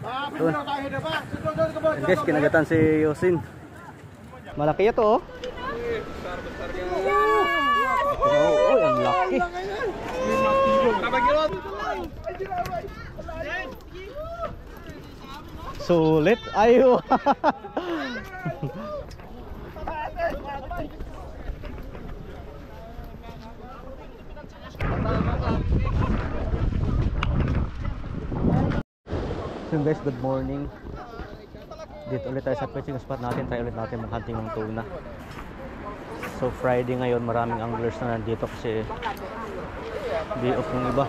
Doon. And guys, kinagatan si Yosin. Malaki ito oh. Oh, ang laki. Sulit. Ayo. So guys, good morning. Dito ulit tayo sa fishing spot natin. Try ulit natin mag-hunting ng tuna. So Friday ngayon, maraming anglers na nandito kasi day off ng iba.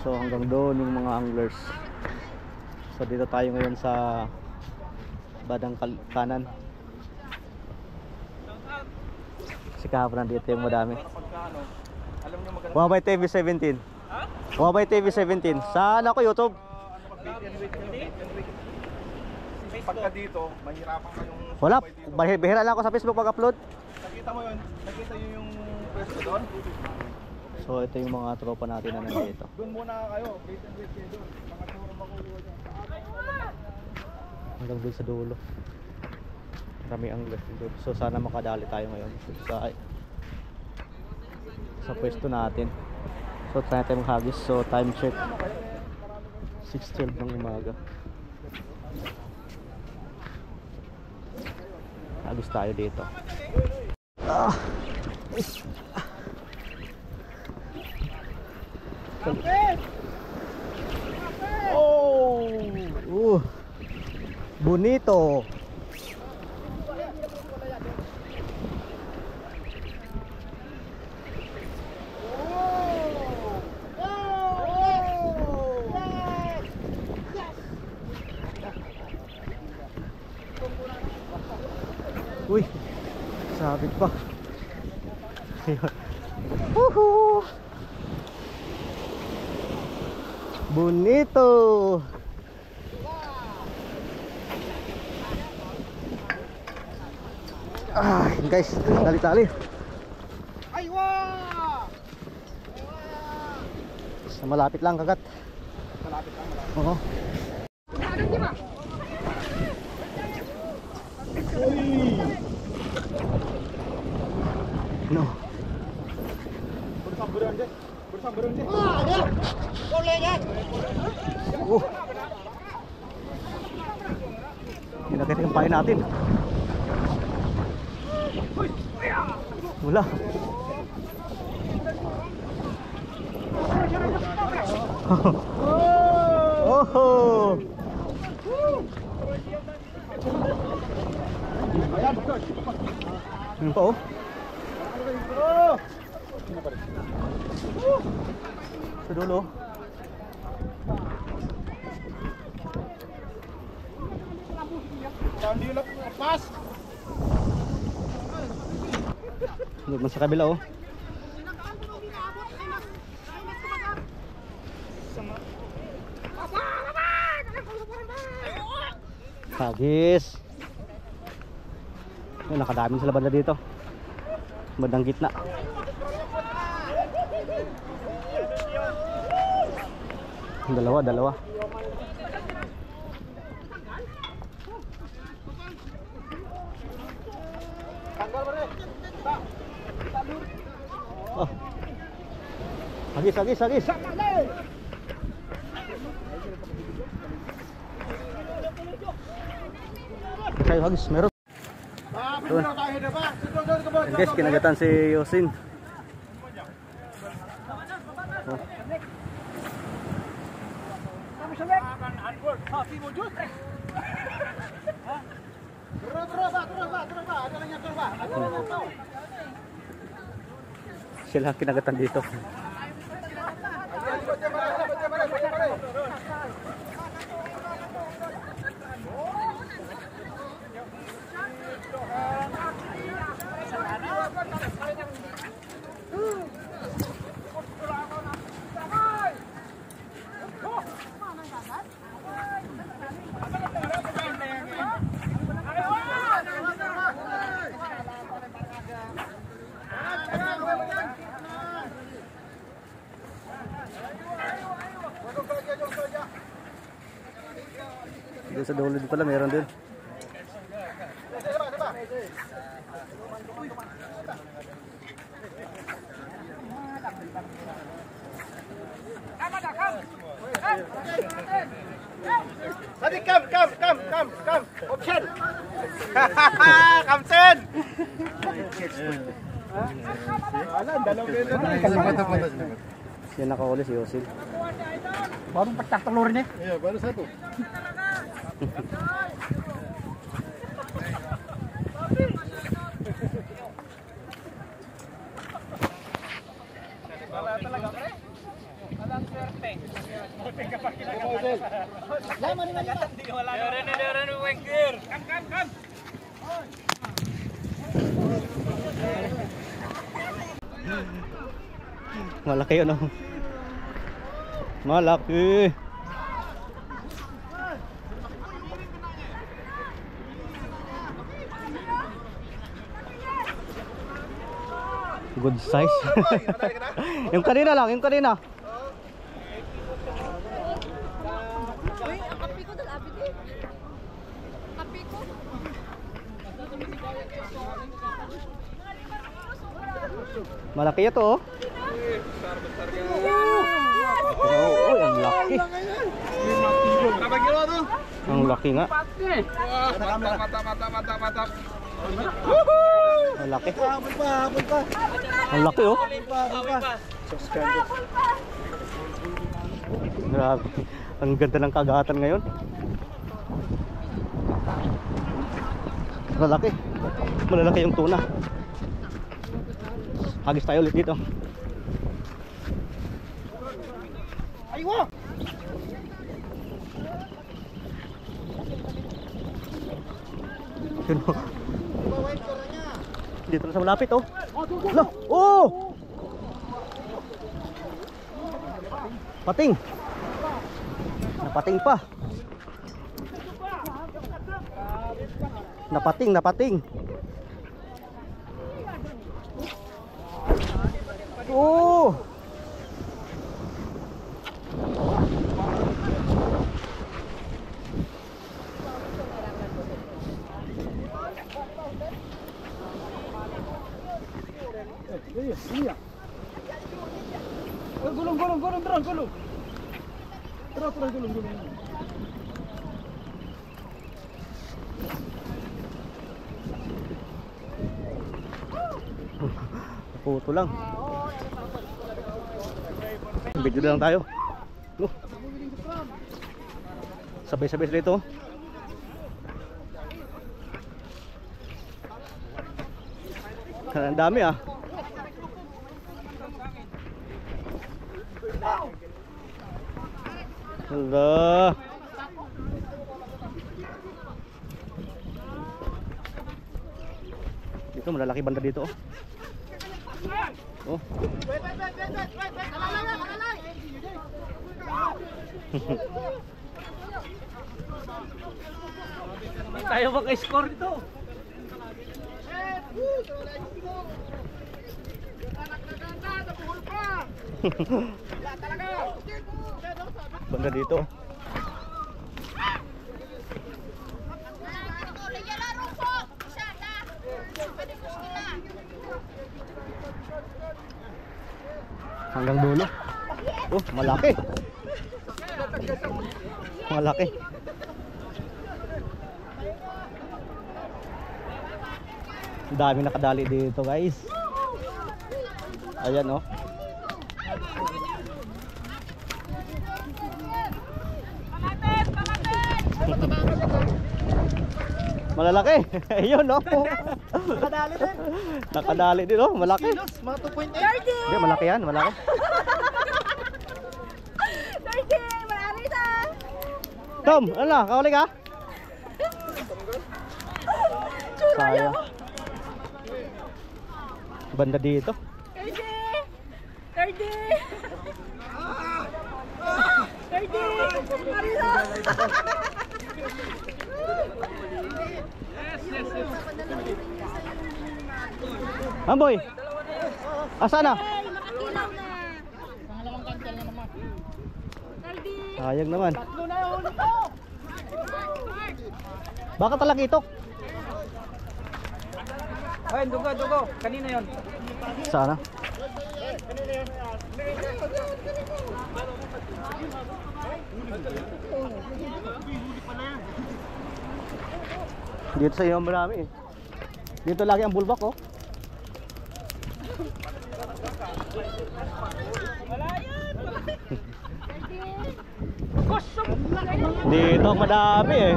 So hanggang doon yung mga anglers. So dito tayo ngayon sa badang kanan. Kasi kahapon nandito yung madami. Wabay TV 17. Wabay TV 17. Saan ako YouTube? Pagka dito, mahirapan kayong... Wala, bihira lang ako sa Facebook pag-upload. Nakita mo yun? Nakita nyo yung pwesto doon? So ito yung mga tropa natin na nandito. Doon muna kayo, wait and wait kayo doon. Mga turo makukuha dyan. Hanggang doon sa dulo. Marami ang doon. So sana makadali tayo ngayon sa pwesto natin. So try natin maghagis. So time check 6:12 ng umaga. Hagis tayo dito. Oh, bonito. Uy, sabit pa. Woohoo! Bonito. Guys, tali-tali. Aywa! Sa malapit lang kagat. Malapit lang, malapit. Oo. No. Bersamburan deh. Bersamburan deh. Boleh ya? Kinakita yung pain natin. Wala. Oh. Ano pa oh? Sa dulo. Hindi lang pas. Doon sa kabila oh. Hagis. Nakadami sila banda dito. Bandang gitna. Dalawa. Oh. Hagis. Kayo hagis, meron. Doon. And guys, kinagatan si Yosin. Oh. Sila kinagatan dito. Doon sa dulo din pala, meron din. Hadi, come. Option. Kamsen. Wala, dalawang ganito na. Siya nakahuli si Yosil. Baru pecah telurnya. Iya, baru satu. Malaki yun, oh. Malaki. Good size. Yung kanina lang, yung kanina. Uy, ang kape ko dal abi din. Kape ko. Malaki ito, oh. Oh, ang laki. Berapa kilo tuh? Ang laki nga. Mantap. Ang laki. Habol pa. Ang laki, oh. Grabe. Ang ganda ng kagatan ngayon. Malaki. Malalaki yung tuna. Hagis tayo ulit dito. Aywa! Yun, oh. Dito na sa malapit, oh. Lah, oh! Pating. Napating pa. Napating. Oh! Iya. Gulung, terus. Terus gulung. Puto lang. Video na lang tayo. Sabay-sabay sila ito. Ang dami, ah. Hala. Dito malalaki banda dito, oh. Oh. Tayo mag-score dito. Banda dito. Hanggang dulo. Oh, malaki. Malaki. Dami nakadali dito, guys. Ayan, oh. Malalaki. Ayun, oh. Nakadali din. Nakadali din, oh. Malaki. Kilos, mga 2.8. Hindi, malaki yan. Malaki. 30, marami na. Tom, ano na? Kahuli ka? Sayang. Banda dito. 30. 30. Marina. Amboy. Asa na? Ay, makakilaw na. Pangalawang kantel na naman. 30. Sayang naman. Tatlo na yung huli ko. Baka talakitok. Ay, dugo. Kanina yon. Sana. Dito sa iyo marami eh. Dito lagi ang bulbak oh. Dito madami eh.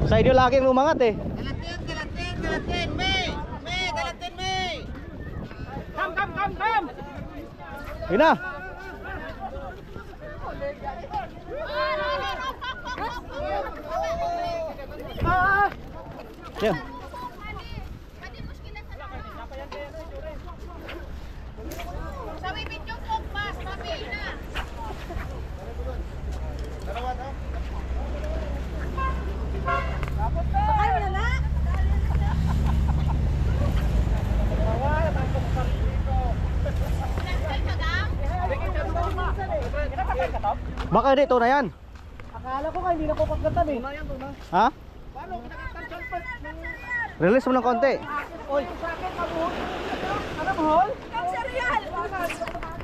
Sa inyo lagi ang umangat eh. Galatin, May! Galatin, May! Kam! Yun na. Yan. Sakay mo na. Baka dito na yan. Akala ko hindi na ko pagkatan eh. Ha? Release mo ng konti. Oy, sa akin kabuhol. Ano buhol? Kang serial.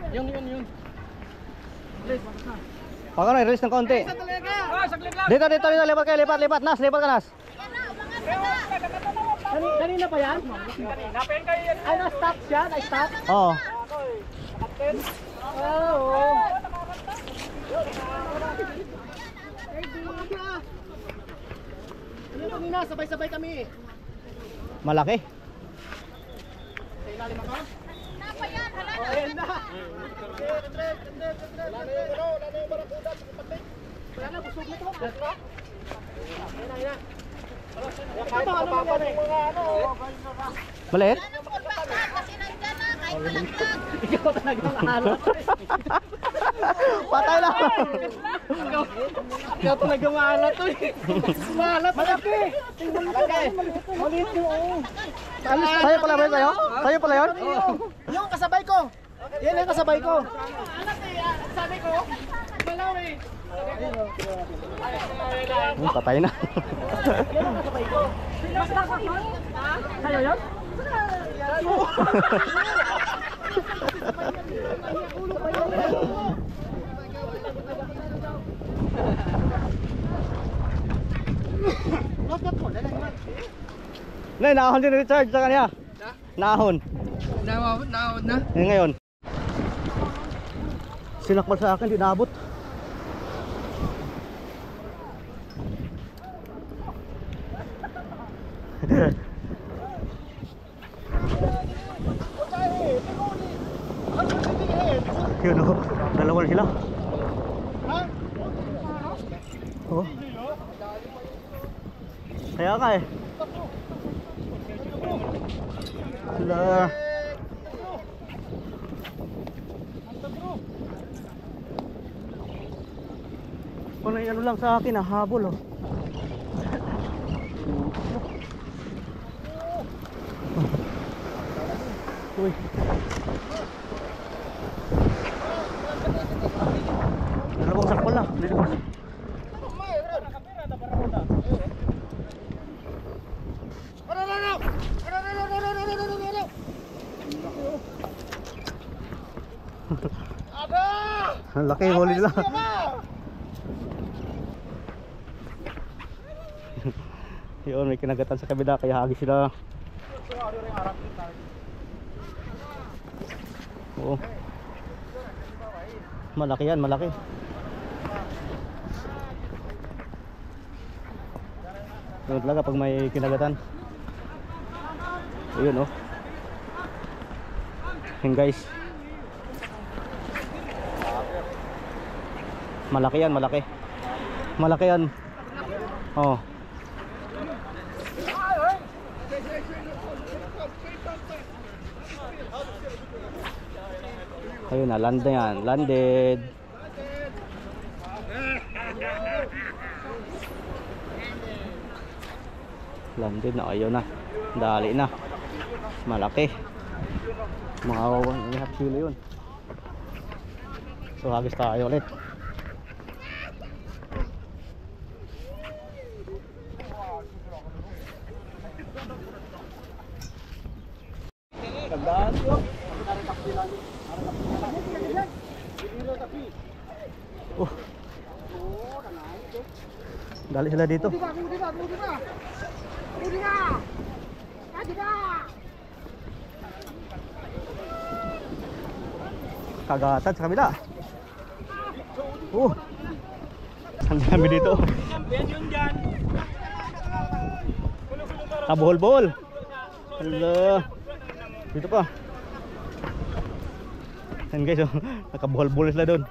Yung. Baka na, release ng konti. Ah, saglit lang. Dito, lipat kayo, lipat. Nas, lipat ka nas. Kanina pa yan? Kanina pa yan kayo. Ay, na-stop siya? Na-stop? Oo. Oo. Ano kanina? Sabay-sabay kami eh. Malaki. Sa ilalim ako? Napa yan, hala na. Ayan na. Wala na, busog na ito. Ayan na. Kahit mapapa ng mga ano. Maliit? Anong pulbakan? Kasi nandyan na, kahit malaglag. Ikaw talaga ang alat. Patay na. Ikaw talaga maalat to eh. Maalat. Malaki. Malaki. Maliit yung Sa'yo pala ba yun sa'yo? Sa'yo pala yun? yung kasabay ko. Yan ang kasabay ko. Sabi ko, malaw eh. Patay na. Yan ang kasabay ko. Kaya yun? Nay, naahon din ni Richard sa kanya. Naahon. Naawad na? Ngayon. Sinakmal sa akin, di naabot. Yun o, dalawa na sila. Oh. Kaya nga eh. Sila. Panay ano lang sa akin, habol oh. Uy. Dalawang sakpal na. Dito ko. Ang laki, huli nila. Yun, may kinagatan sa kabila kaya hagi sila. Oo. Malaki yan, malaki. Yun talaga pag may kinagatan. Ayun oh. Yun guys. Malaki yan, malaki. Malaki yan. Oh. Ayun na, land na yan. Landed. Landed na, ayun na. Dali na. Malaki. Mga 1.5 kilo yun. So hagis tayo ulit. Oh. Dali sila dito. Kagatan sa kabila. Oh. Ang dami dito. Kabohol-bohol. Hello. Dito pa. Yan guys, oh. Nakabohol-bohol sila doon.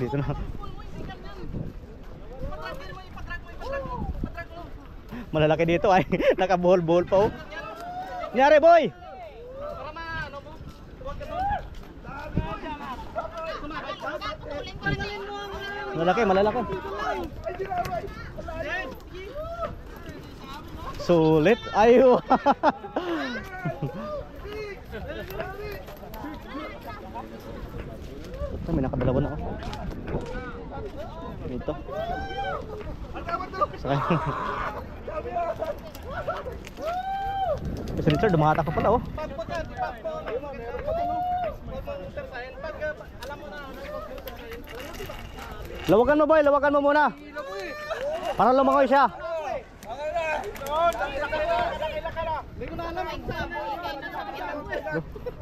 Dito na. Malalaki dito ay nakabohol-bohol pa oh. Nyari boy. Malalaki, malalaki. Sulit. Ayo. May nakadalawa na ako. Dito. Sakay. Si Richard, dumata ka pala oh. Lawakan mo boy, lawakan mo muna. Para lumangoy siya.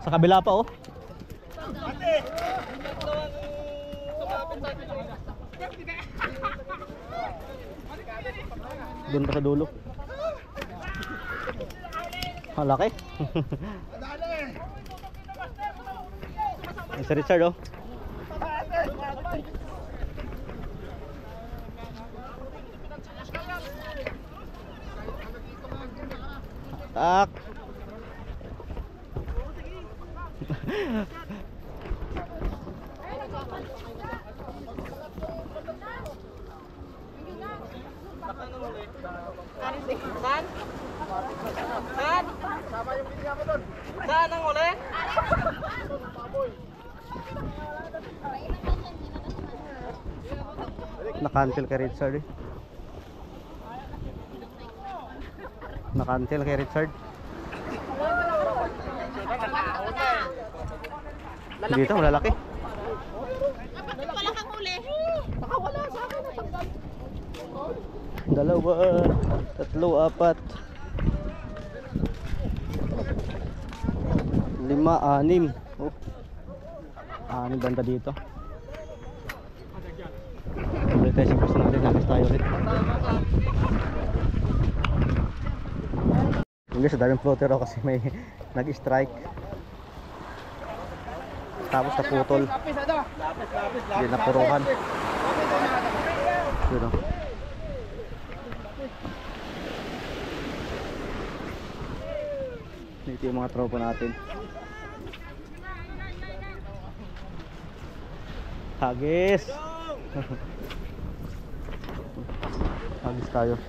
Sa kabila pa oh. Doon pa sa dulo. Malaki. Si Richard oh. Tak. Saan ang uli? Nakantil kay Richard eh. Nakantil kay Richard. Dito malalaki. Wala kang huli. Dalawa, tatlo, apat, 5, 6. Oh. 6 banda dito. Ulit tayo sa pwesto natin. Nagis tayo ulit. Hindi sa daming floater ako kasi may nag-strike. Tapos naputol. Hindi napuruhan. Yun o. Ito yung mga tropa natin. Hagis. Hagis tayo.